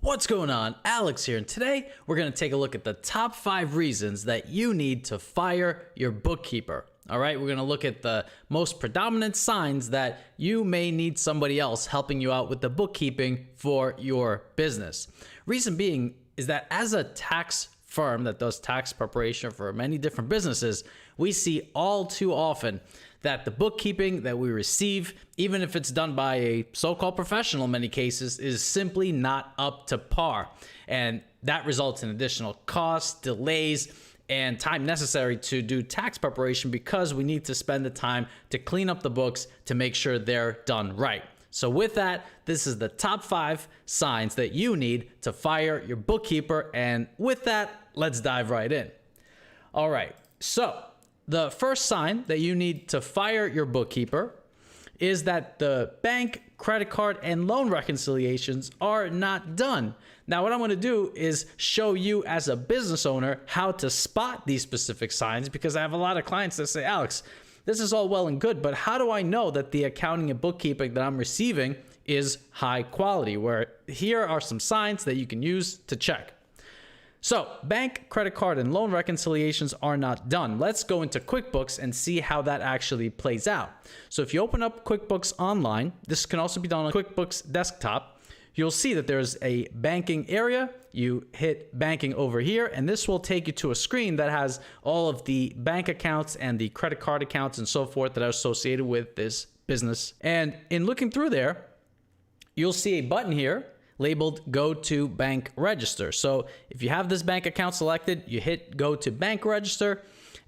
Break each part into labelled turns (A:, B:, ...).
A: What's going on? Alex here, and today we're going to take a look at the top 5 reasons that you need to fire your bookkeeper. All right, we're going to look at the most predominant signs that you may need somebody else helping you out with the bookkeeping for your business. Reason being is that as a tax firm that does tax preparation for many different businesses, we see all too often that the bookkeeping that we receive, even if it's done by a so-called professional in many cases, is simply not up to par. And that results in additional costs, delays, and time necessary to do tax preparation because we need to spend the time to clean up the books to make sure they're done right. So with that, this is the top 5 signs that you need to fire your bookkeeper. And with that, let's dive right in. All right, so the first sign that you need to fire your bookkeeper is that the bank, credit card, and loan reconciliations are not done. Now, what I'm going to do is show you as a business owner how to spot these specific signs, because I have a lot of clients that say, Alex, this is all well and good, but how do I know that the accounting and bookkeeping that I'm receiving is high quality? Where here are some signs that you can use to check. So bank, credit card, and loan reconciliations are not done. Let's go into QuickBooks and see how that actually plays out. So if you open up QuickBooks online, this can also be done on QuickBooks desktop. You'll see that there's a banking area. You hit banking over here, and this will take you to a screen that has all of the bank accounts and the credit card accounts and so forth that are associated with this business. And in looking through there, you'll see a button here labeled Go to Bank Register. So if you have this bank account selected, you hit Go to Bank Register,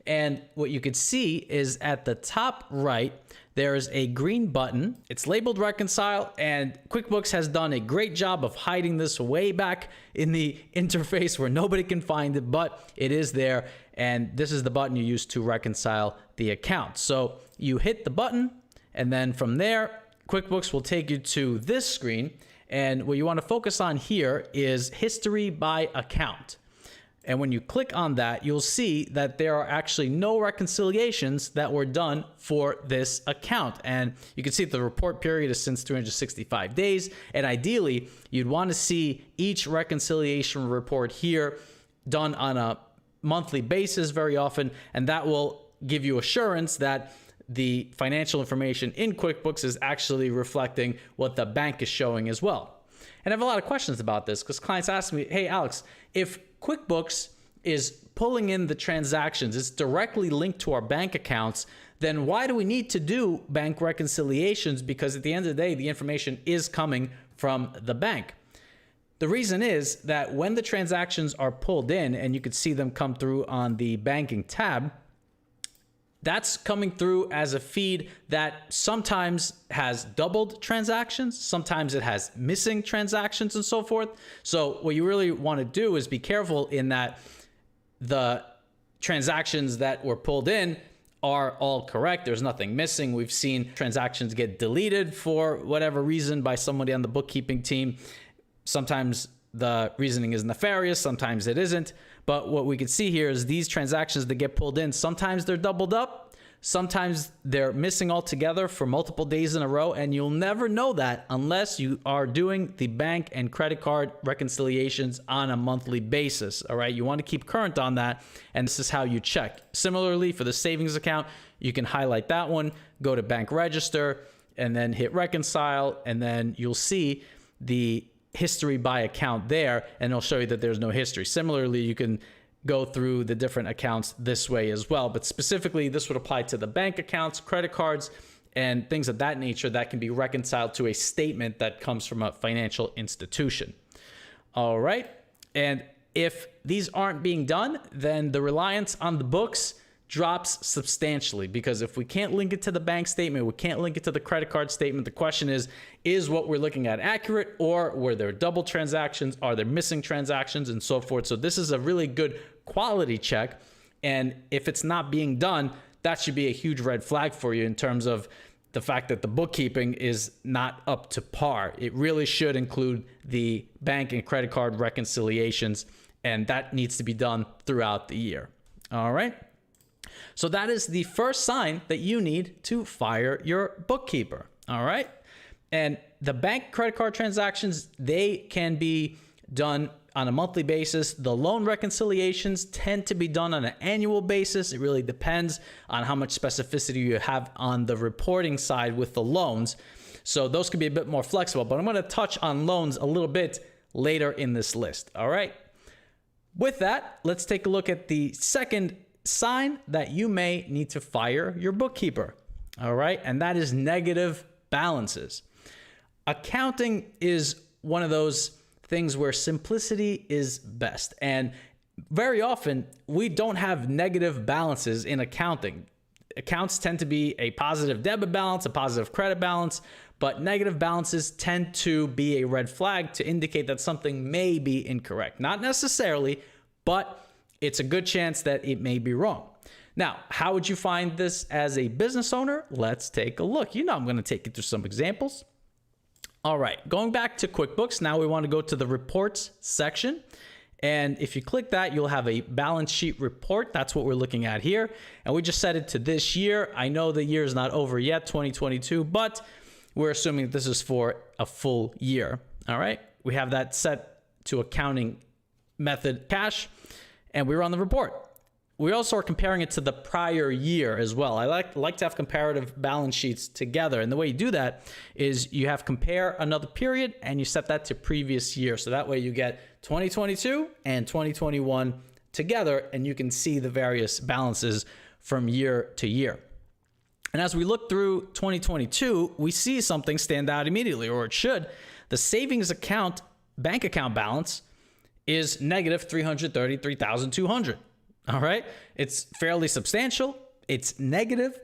A: and what you can see is at the top right, there's a green button. It's labeled Reconcile, and QuickBooks has done a great job of hiding this way back in the interface where nobody can find it, but it is there, and this is the button you use to reconcile the account. So you hit the button, and then from there, QuickBooks will take you to this screen. And what you want to focus on here is history by account. And when you click on that, you'll see that there are actually no reconciliations that were done for this account. And you can see the report period is since 365 days. And ideally, you'd want to see each reconciliation report here done on a monthly basis very often. And that will give you assurance that the financial information in QuickBooks is actually reflecting what the bank is showing as well. And I have a lot of questions about this because clients ask me, hey, Alex, if QuickBooks is pulling in the transactions, it's directly linked to our bank accounts, then why do we need to do bank reconciliations? Because at the end of the day, the information is coming from the bank. The reason is that when the transactions are pulled in, and you could see them come through on the banking tab, that's coming through as a feed that sometimes has doubled transactions, sometimes it has missing transactions and so forth. So what you really want to do is be careful in that the transactions that were pulled in are all correct. There's nothing missing. We've seen transactions get deleted for whatever reason by somebody on the bookkeeping team. Sometimes the reasoning is nefarious, sometimes it isn't. But what we can see here is these transactions that get pulled in, sometimes they're doubled up, sometimes they're missing altogether for multiple days in a row, and you'll never know that unless you are doing the bank and credit card reconciliations on a monthly basis, all right? You want to keep current on that, and this is how you check. Similarly, for the savings account, you can highlight that one, go to Bank Register, and then hit Reconcile, and then you'll see the history by account there, and it'll show you that there's no history. Similarly, you can go through the different accounts this way as well, but specifically this would apply to the bank accounts, credit cards, and things of that nature that can be reconciled to a statement that comes from a financial institution. All right, and if these aren't being done, then the reliance on the books drops substantially, because if we can't link it to the bank statement, we can't link it to the credit card statement, the question is what we're looking at accurate, or were there double transactions? Are there missing transactions and so forth? So this is a really good quality check. And if it's not being done, that should be a huge red flag for you in terms of the fact that the bookkeeping is not up to par. It really should include the bank and credit card reconciliations, and that needs to be done throughout the year. All right. So that is the first sign that you need to fire your bookkeeper. All right. And the bank credit card transactions, they can be done on a monthly basis. The loan reconciliations tend to be done on an annual basis. It really depends on how much specificity you have on the reporting side with the loans. So those could be a bit more flexible, but I'm going to touch on loans a little bit later in this list. All right. With that, let's take a look at the second sign that you may need to fire your bookkeeper. All right. And that is negative balances. Accounting is one of those things where simplicity is best. And very often we don't have negative balances in accounting. Accounts tend to be a positive debit balance, a positive credit balance, but negative balances tend to be a red flag to indicate that something may be incorrect. Not necessarily, but it's a good chance that it may be wrong. Now, how would you find this as a business owner? Let's take a look. I'm going to take you through some examples. All right, going back to QuickBooks, now we want to go to the reports section. And if you click that, you'll have a balance sheet report. That's what we're looking at here. And we just set it to this year. I know the year is not over yet, 2022, but we're assuming this is for a full year. All right, we have that set to accounting method cash, and we run the report. We also are comparing it to the prior year as well. I like to have comparative balance sheets together. And the way you do that is you have compare another period and you set that to previous year. So that way you get 2022 and 2021 together and you can see the various balances from year to year. And as we look through 2022, we see something stand out immediately, or it should. The savings account, bank account balance is negative $333,200. All right. It's fairly substantial. It's negative.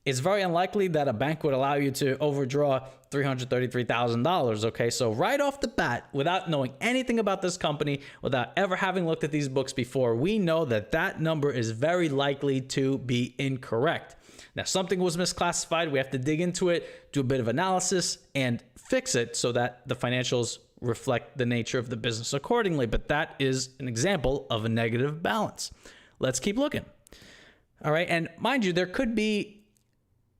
A: It's very unlikely that a bank would allow you to overdraw $333,000. Okay. So right off the bat, without knowing anything about this company, without ever having looked at these books before, we know that that number is very likely to be incorrect. Now, something was misclassified. We have to dig into it, do a bit of analysis, and fix it so that the financials reflect the nature of the business accordingly. But that is an example of a negative balance. Let's keep looking. All right. And mind you, there could be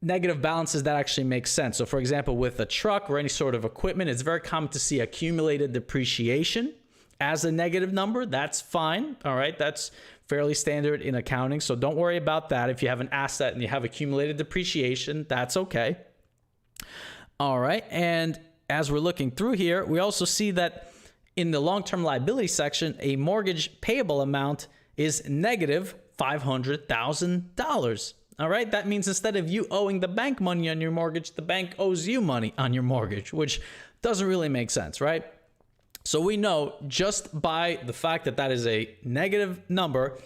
A: negative balances that actually make sense. So for example, with a truck or any sort of equipment, it's very common to see accumulated depreciation as a negative number. That's fine. All right. That's fairly standard in accounting. So don't worry about that. If you have an asset and you have accumulated depreciation, that's okay. All right. And as we're looking through here, we also see that in the long-term liability section, a mortgage payable amount is negative $500,000. All right. That means instead of you owing the bank money on your mortgage, the bank owes you money on your mortgage, which doesn't really make sense, right? So we know just by the fact that that is a negative number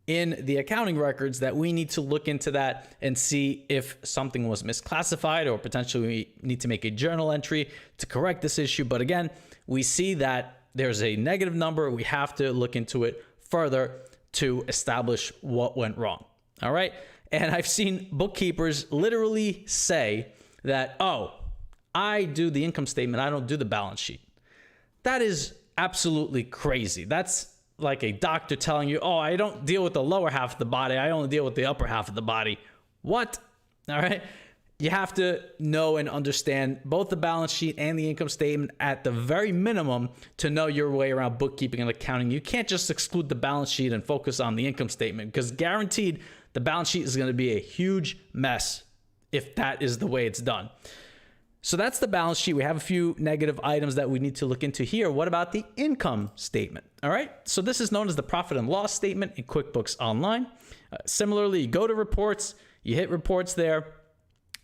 A: in the accounting records that we need to look into that and see if something was misclassified, or potentially we need to make a journal entry to correct this issue. But again, we see that there's a negative number. We have to look into it further to establish what went wrong. All right. And I've seen bookkeepers literally say that, oh, I do the income statement, I don't do the balance sheet. That is absolutely crazy. That's like a doctor telling you, oh, I don't deal with the lower half of the body, I only deal with the upper half of the body. What? All right. You have to know and understand both the balance sheet and the income statement at the very minimum to know your way around bookkeeping and accounting. You can't just exclude the balance sheet and focus on the income statement, because guaranteed the balance sheet is going to be a huge mess if that is the way it's done. So that's the balance sheet. We have a few negative items that we need to look into here. What about the income statement? All right. So this is known as the profit and loss statement in QuickBooks Online. Similarly, you go to reports, you hit reports there,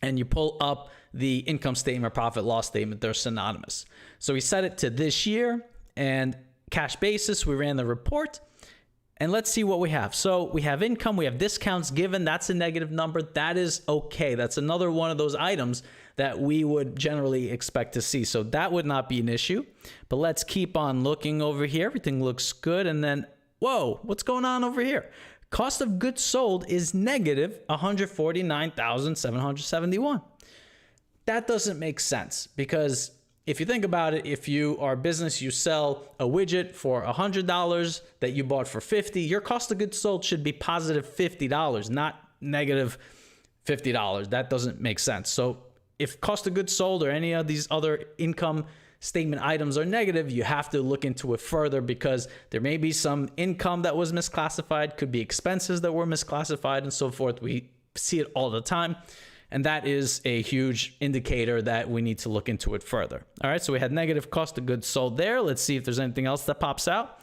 A: and you pull up the income statement or profit loss statement. They're synonymous. So we set it to this year and cash basis. We ran the report. And let's see what we have. So we have income, we have discounts given. That's a negative number. That is okay. That's another one of those items that we would generally expect to see. So that would not be an issue. But let's keep on looking over here. Everything looks good. And then, whoa, what's going on over here? Cost of goods sold is negative $149,771. That doesn't make sense, because if you think about it, if you are a business, you sell a widget for $100 that you bought for $50, your cost of goods sold should be positive $50, not negative $50. That doesn't make sense. So if cost of goods sold or any of these other income statement items are negative, you have to look into it further because there may be some income that was misclassified, could be expenses that were misclassified and so forth. We see it all the time. And that is a huge indicator that we need to look into it further. All right, so we had negative cost of goods sold there. Let's see if there's anything else that pops out.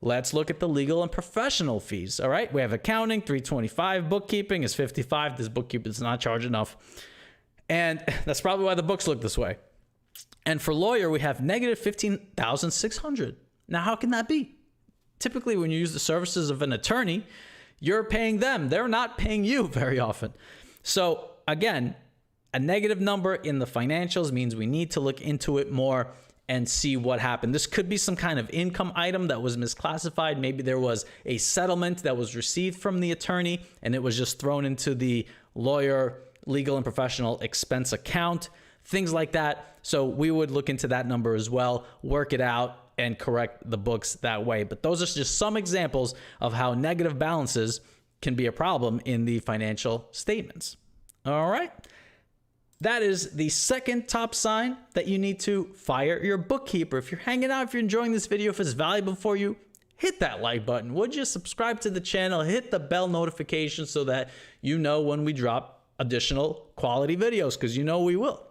A: Let's look at the legal and professional fees. All right, we have accounting, $325. Bookkeeping is $55. This bookkeeper does not charge enough. And that's probably why the books look this way. And for lawyer, we have negative $15,600. Now, how can that be? Typically, when you use the services of an attorney, you're paying them. They're not paying you very often. So again, a negative number in the financials means we need to look into it more and see what happened. This could be some kind of income item that was misclassified. Maybe there was a settlement that was received from the attorney and it was just thrown into the lawyer, legal and professional expense account, things like that. So we would look into that number as well, work it out and correct the books that way. But those are just some examples of how negative balances can be a problem in the financial statements. All right. That is the second top sign that you need to fire your bookkeeper. If you're hanging out, if you're enjoying this video, if it's valuable for you, hit that like button. Would you subscribe to the channel? Hit the bell notification so that you know when we drop additional quality videos, because you know we will.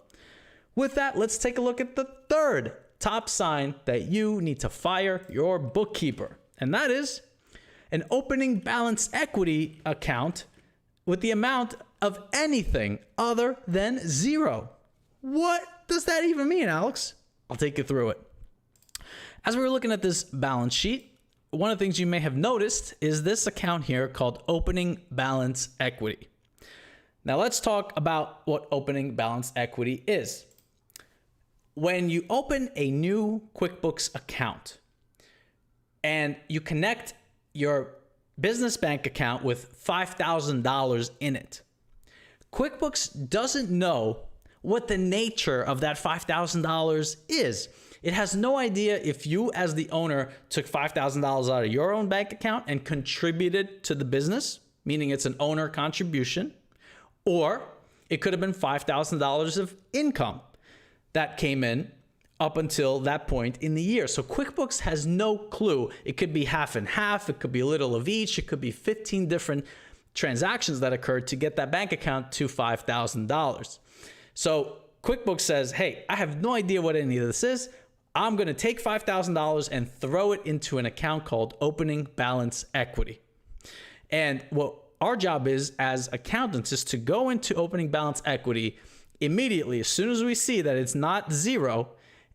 A: With that, let's take a look at the third top sign that you need to fire your bookkeeper. And that is an opening balance equity account with the amount of anything other than zero. What does that even mean, Alex? I'll take you through it. As we were looking at this balance sheet, one of the things you may have noticed is this account here called opening balance equity. Now let's talk about what opening balance equity is. When you open a new QuickBooks account and you connect your business bank account with $5,000 in it, QuickBooks doesn't know what the nature of that $5,000 is. It has no idea if you as the owner took $5,000 out of your own bank account and contributed to the business, meaning it's an owner contribution, or it could have been $5,000 of income that came in up until that point in the year. So QuickBooks has no clue. It could be half and half. It could be a little of each. It could be 15 different transactions that occurred to get that bank account to $5,000. So QuickBooks says, hey, I have no idea what any of this is. I'm going to take $5,000 and throw it into an account called opening balance equity. And what our job is as accountants is to go into opening balance equity immediately, as soon as we see that it's not zero,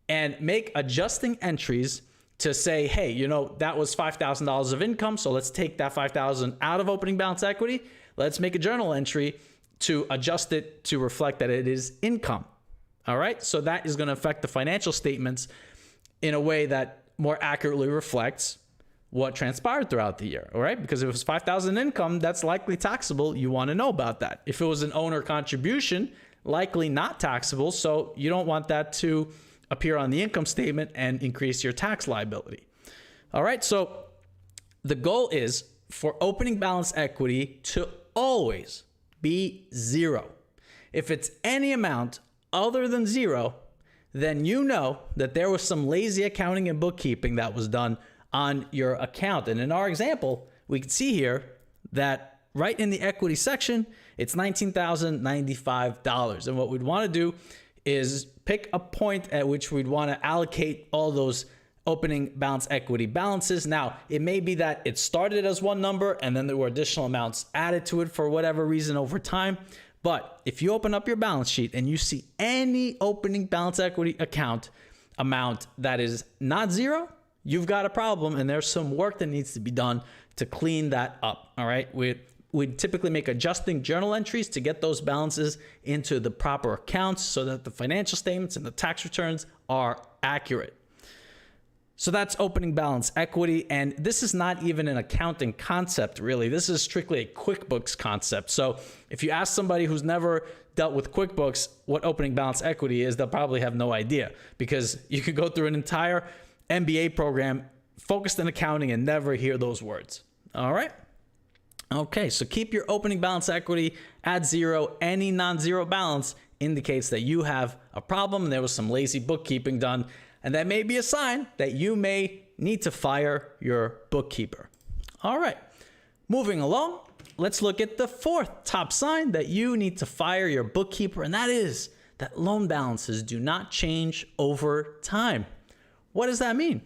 A: and make adjusting entries to say, hey, you know, that was $5,000 of income, so let's take that $5,000 out of opening balance equity. Let's make a journal entry to adjust it to reflect that it is income. All right, so that is going to affect the financial statements in a way that more accurately reflects what transpired throughout the year. All right, because if it was $5,000 income, that's likely taxable. You want to know about that. If it was an owner contribution, likely not taxable, so you don't want that to appear on the income statement and increase your tax liability. All right, so the goal is for opening balance equity to always be zero. If it's any amount other than zero, then you know that there was some lazy accounting and bookkeeping that was done on your account. And in our example, we can see here that right in the equity section, it's $19,095. And what we'd want to do is pick a point at which we'd want to allocate all those opening balance equity balances. Now, it may be that it started as one number and then there were additional amounts added to it for whatever reason over time. But if you open up your balance sheet and you see any opening balance equity account amount that is not zero, you've got a problem and there's some work that needs to be done to clean that up. All right. We'd typically make adjusting journal entries to get those balances into the proper accounts so that the financial statements and the tax returns are accurate. So that's opening balance equity. And this is not even an accounting concept, really. This is strictly a QuickBooks concept. So if you ask somebody who's never dealt with QuickBooks what opening balance equity is, they'll probably have no idea, because you could go through an entire MBA program focused on accounting and never hear those words. All right. Okay, so keep your opening balance equity at zero. Any non-zero balance indicates that you have a problem and there was some lazy bookkeeping done, and that may be a sign that you may need to fire your bookkeeper. All right, moving along, let's look at the fourth top sign that you need to fire your bookkeeper, and that is that loan balances do not change over time. What does that mean?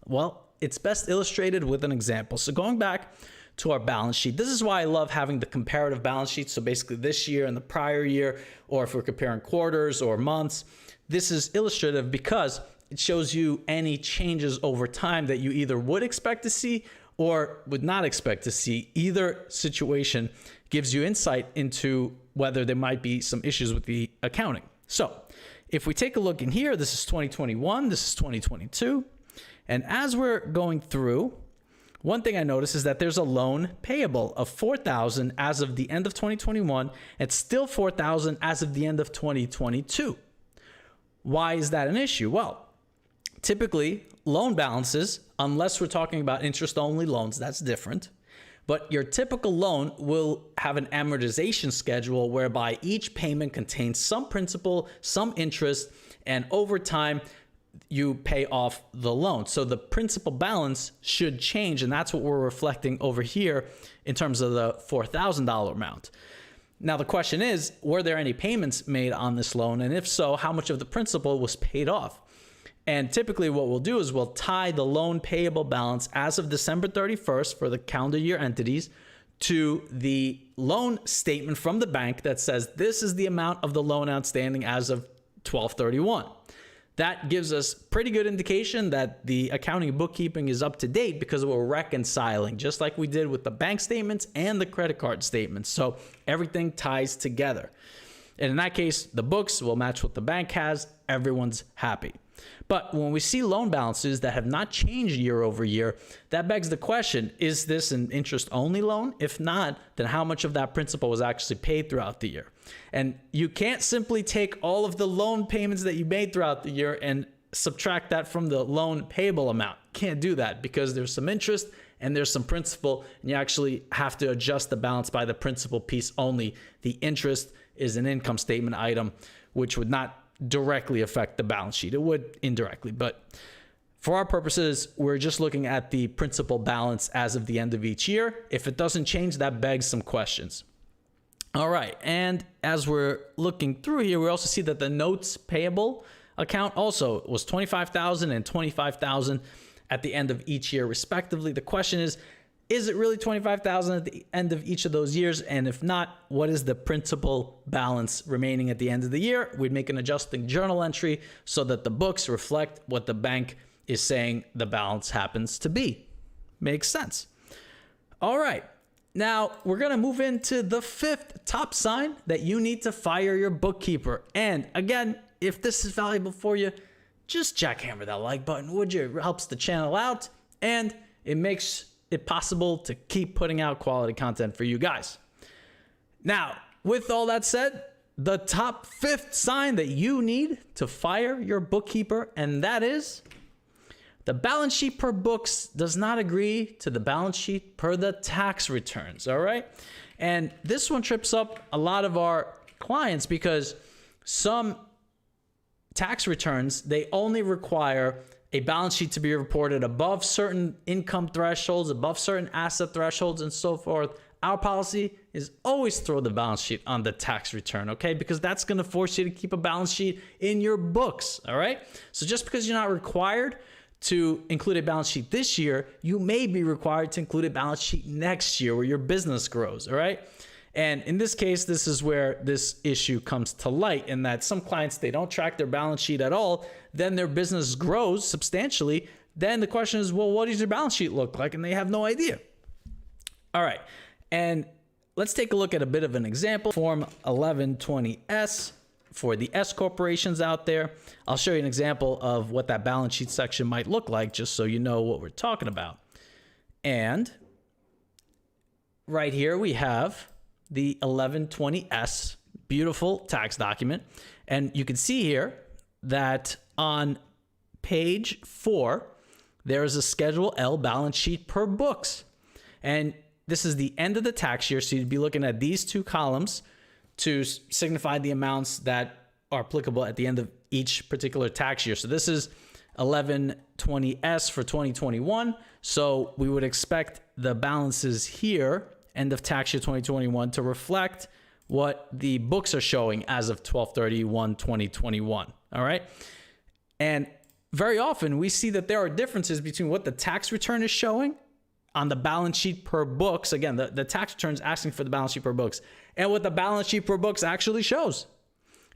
A: Well, it's best illustrated with an example. So going back to our balance sheet, this is why I love having the comparative balance sheet. So basically this year and the prior year, or if we're comparing quarters or months, this is illustrative because it shows you any changes over time that you either would expect to see or would not expect to see. Either situation gives you insight into whether there might be some issues with the accounting. So if we take a look in here, this is 2021, this is 2022. And as we're going through, one thing I noticed is that there's a loan payable of $4,000 as of the end of 2021. It's still $4,000 as of the end of 2022. Why is that an issue? Well, typically loan balances, unless we're talking about interest-only loans, that's different. But your typical loan will have an amortization schedule whereby each payment contains some principal, some interest, and over time, you pay off the loan. So the principal balance should change, and that's what we're reflecting over here in terms of the $4,000 amount. Now, the question is, were there any payments made on this loan? And if so, how much of the principal was paid off? And typically what we'll do is we'll tie the loan payable balance as of December 31st for the calendar year entities to the loan statement from the bank that says this is the amount of the loan outstanding as of 12/31. That gives us pretty good indication that the accounting and bookkeeping is up to date because we're reconciling, just like we did with the bank statements and the credit card statements. So everything ties together. And in that case, the books will match what the bank has. Everyone's happy. But when we see loan balances that have not changed year over year, that begs the question, is this an interest-only loan? If not, then how much of that principal was actually paid throughout the year? And you can't simply take all of the loan payments that you made throughout the year and subtract that from the loan payable amount. Can't do that because there's some interest and there's some principal, and you actually have to adjust the balance by the principal piece only. The interest is an income statement item, which would not directly affect the balance sheet. It would indirectly, but for our purposes, we're just looking at the principal balance as of the end of each year. If it doesn't change, that begs some questions. All right, and as we're looking through here, we also see that the notes payable account also was $25,000 and $25,000 at the end of each year, respectively. The question is it really $25,000 at the end of each of those years? And if not, what is the principal balance remaining at the end of the year? We'd make an adjusting journal entry so that the books reflect what the bank is saying the balance happens to be. Makes sense. All right. Now we're going to move into the fifth top sign that you need to fire your bookkeeper. And again, if this is valuable for you, just jackhammer that like button, would you? It helps the channel out and it makes it possible to keep putting out quality content for you guys. Now, with all that said, the top fifth sign that you need to fire your bookkeeper, and that is the balance sheet per books does not agree to the balance sheet per the tax returns, all right? And this one trips up a lot of our clients because some tax returns, they only require a balance sheet to be reported above certain income thresholds, above certain asset thresholds, and so forth. Our policy is always throw the balance sheet on the tax return, okay? Because that's gonna force you to keep a balance sheet in your books, all right? So just because you're not required to include a balance sheet this year, you may be required to include a balance sheet next year where your business grows, all right? And in this case, this is where this issue comes to light, in that some clients, they don't track their balance sheet at all, then their business grows substantially. Then the question is, well, what does your balance sheet look like? And they have no idea. All right, and let's take a look at a bit of an example. Form 1120S for the S corporations out there. I'll show you an example of what that balance sheet section might look like, just so you know what we're talking about. And right here we have the 1120S, beautiful tax document. And you can see here that on page 4, there is a Schedule L balance sheet per books. And this is the end of the tax year, so you'd be looking at these two columns to signify the amounts that are applicable at the end of each particular tax year. So this is 1120S for 2021. So we would expect the balances here, end of tax year 2021, to reflect what the books are showing as of 12/31/2021. All right. And very often we see that there are differences between what the tax return is showing on the balance sheet per books. Again, the tax return is asking for the balance sheet per books, and what the balance sheet per books actually shows.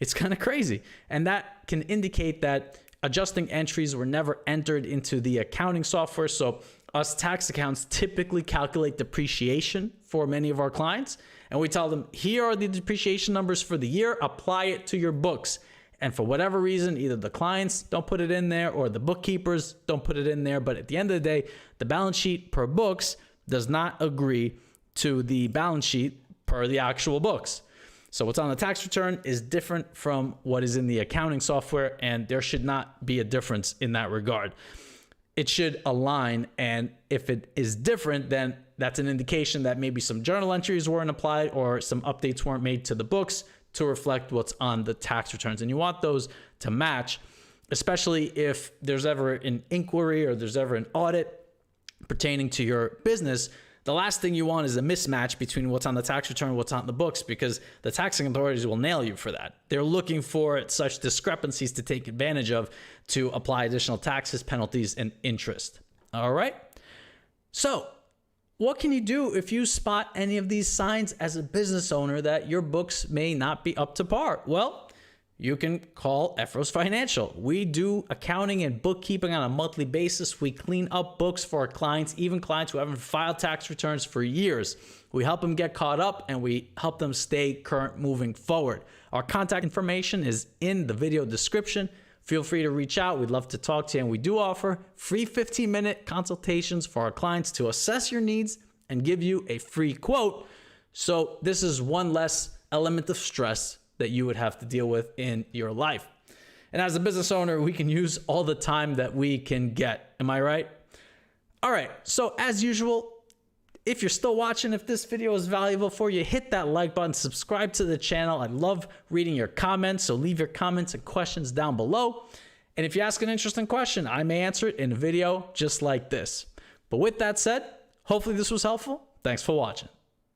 A: It's kind of crazy. And that can indicate that adjusting entries were never entered into the accounting software. So us tax accountants typically calculate depreciation for many of our clients. And we tell them, here are the depreciation numbers for the year, apply it to your books. And for whatever reason, either the clients don't put it in there or the bookkeepers don't put it in there. But at the end of the day, the balance sheet per books does not agree to the balance sheet per the actual books. So what's on the tax return is different from what is in the accounting software, and there should not be a difference in that regard. It should align, and if it is different, then that's an indication that maybe some journal entries weren't applied or some updates weren't made to the books to reflect what's on the tax returns. And you want those to match, especially if there's ever an inquiry or there's ever an audit pertaining to your business. The last thing you want is a mismatch between what's on the tax return and what's on the books, because the taxing authorities will nail you for that. They're looking for such discrepancies to take advantage of to apply additional taxes, penalties, and interest. All right. So what can you do if you spot any of these signs as a business owner that your books may not be up to par? Well, you can call Efros Financial. We do accounting and bookkeeping on a monthly basis. We clean up books for our clients, even clients who haven't filed tax returns for years. We help them get caught up and we help them stay current moving forward. Our contact information is in the video description. Feel free to reach out. We'd love to talk to you. And we do offer free 15-minute consultations for our clients to assess your needs and give you a free quote. So this is one less element of stress that you would have to deal with in your life. And as a business owner, we can use all the time that we can get. Am I right? All right. So as usual, if you're still watching, if this video is valuable for you, hit that like button, subscribe to the channel. I love reading your comments. So leave your comments and questions down below. And if you ask an interesting question, I may answer it in a video just like this. But with that said, hopefully this was helpful. Thanks for watching.